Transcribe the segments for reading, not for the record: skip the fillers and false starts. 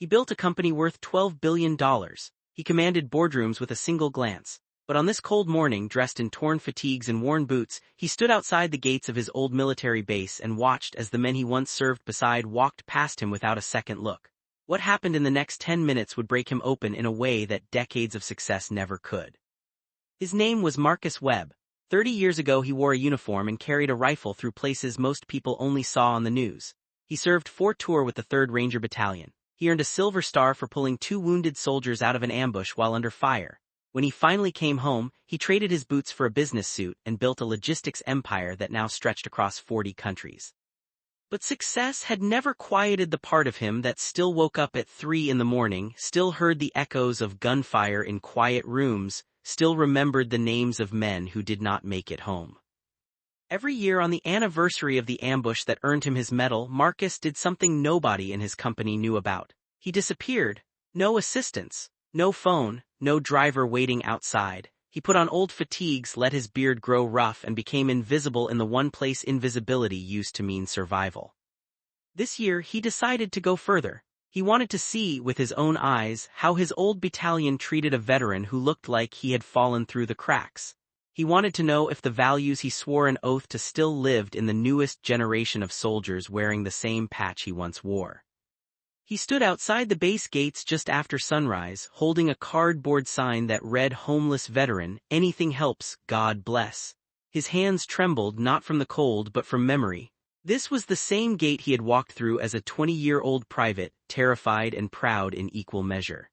He built a company worth $12 billion. He commanded boardrooms with a single glance. But on this cold morning, dressed in torn fatigues and worn boots, he stood outside the gates of his old military base and watched as the men he once served beside walked past him without a second look. What happened in the next 10 minutes would break him open in a way that decades of success never could. His name was Marcus Webb. 30 years ago he wore a uniform and carried a rifle through places most people only saw on the news. He served 4 tours with the 3rd Ranger Battalion. He earned a Silver Star for pulling 2 wounded soldiers out of an ambush while under fire. When he finally came home, he traded his boots for a business suit and built a logistics empire that now stretched across 40 countries. But success had never quieted the part of him that still woke up at 3 in the morning, still heard the echoes of gunfire in quiet rooms, still remembered the names of men who did not make it home. Every year on the anniversary of the ambush that earned him his medal, Marcus did something nobody in his company knew about. He disappeared. No assistance, no phone, no driver waiting outside. He put on old fatigues, let his beard grow rough, and became invisible in the one place invisibility used to mean survival. This year he decided to go further. He wanted to see, with his own eyes, how his old battalion treated a veteran who looked like he had fallen through the cracks. He wanted to know if the values he swore an oath to still lived in the newest generation of soldiers wearing the same patch he once wore. He stood outside the base gates just after sunrise, holding a cardboard sign that read "Homeless Veteran, anything helps, God bless." His hands trembled not from the cold but from memory. This was the same gate he had walked through as a 20-year-old private, terrified and proud in equal measure.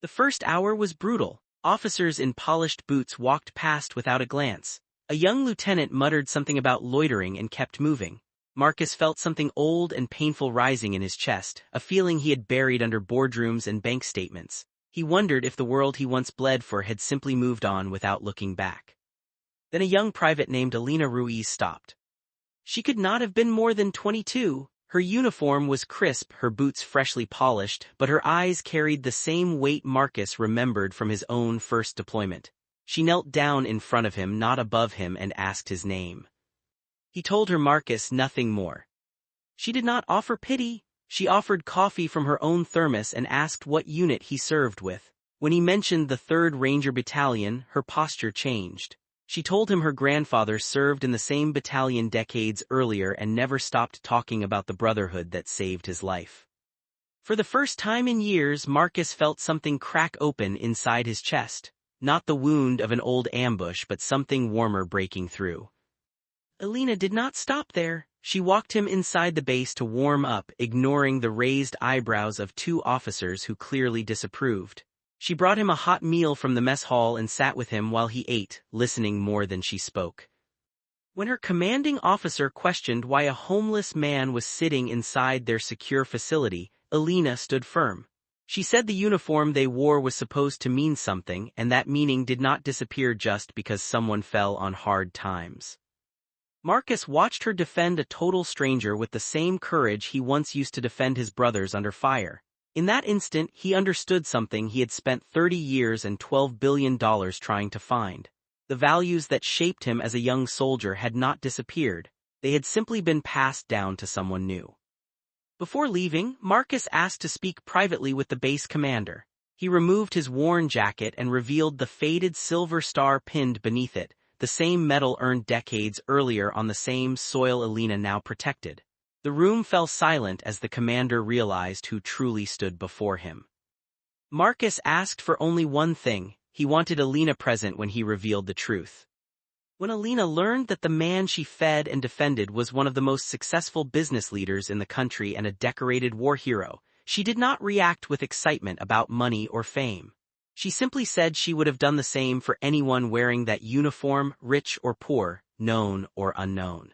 The first hour was brutal. Officers in polished boots walked past without a glance. A young lieutenant muttered something about loitering and kept moving. Marcus felt something old and painful rising in his chest, a feeling he had buried under boardrooms and bank statements. He wondered if the world he once bled for had simply moved on without looking back. Then a young private named Elena Ruiz stopped. She could not have been more than 22. Her uniform was crisp, her boots freshly polished, but her eyes carried the same weight Marcus remembered from his own first deployment. She knelt down in front of him, not above him, and asked his name. He told her Marcus nothing more. She did not offer pity. She offered coffee from her own thermos and asked what unit he served with. When he mentioned the 3rd Ranger Battalion, her posture changed. She told him her grandfather served in the same battalion decades earlier and never stopped talking about the brotherhood that saved his life. For the first time in years, Marcus felt something crack open inside his chest. Not the wound of an old ambush, but something warmer breaking through. Elena did not stop there. She walked him inside the base to warm up, ignoring the raised eyebrows of 2 officers who clearly disapproved. She brought him a hot meal from the mess hall and sat with him while he ate, listening more than she spoke. When her commanding officer questioned why a homeless man was sitting inside their secure facility, Elena stood firm. She said the uniform they wore was supposed to mean something, and that meaning did not disappear just because someone fell on hard times. Marcus watched her defend a total stranger with the same courage he once used to defend his brothers under fire. In that instant, he understood something he had spent 30 years and $12 billion trying to find. The values that shaped him as a young soldier had not disappeared. They had simply been passed down to someone new. Before leaving, Marcus asked to speak privately with the base commander. He removed his worn jacket and revealed the faded Silver Star pinned beneath it, the same medal earned decades earlier on the same soil Elena now protected. The room fell silent as the commander realized who truly stood before him. Marcus asked for only one thing. He wanted Elena present when he revealed the truth. When Elena learned that the man she fed and defended was one of the most successful business leaders in the country and a decorated war hero, she did not react with excitement about money or fame. She simply said she would have done the same for anyone wearing that uniform, rich or poor, known or unknown.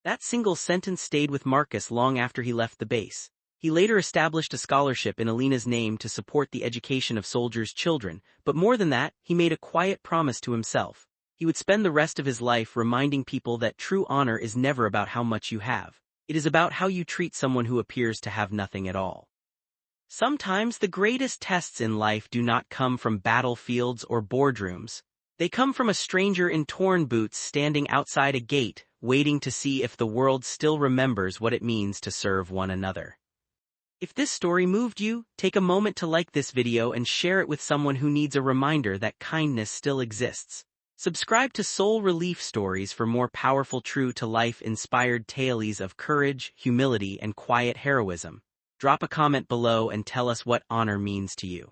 That single sentence stayed with Marcus long after he left the base. He later established a scholarship in Elena's name to support the education of soldiers' children, but more than that, he made a quiet promise to himself. He would spend the rest of his life reminding people that true honor is never about how much you have. It is about how you treat someone who appears to have nothing at all. Sometimes the greatest tests in life do not come from battlefields or boardrooms. They come from a stranger in torn boots standing outside a gate, waiting to see if the world still remembers what it means to serve one another. If this story moved you, take a moment to like this video and share it with someone who needs a reminder that kindness still exists. Subscribe to Soul Relief Stories for more powerful true-to-life inspired tales of courage, humility, and quiet heroism. Drop a comment below and tell us what honor means to you.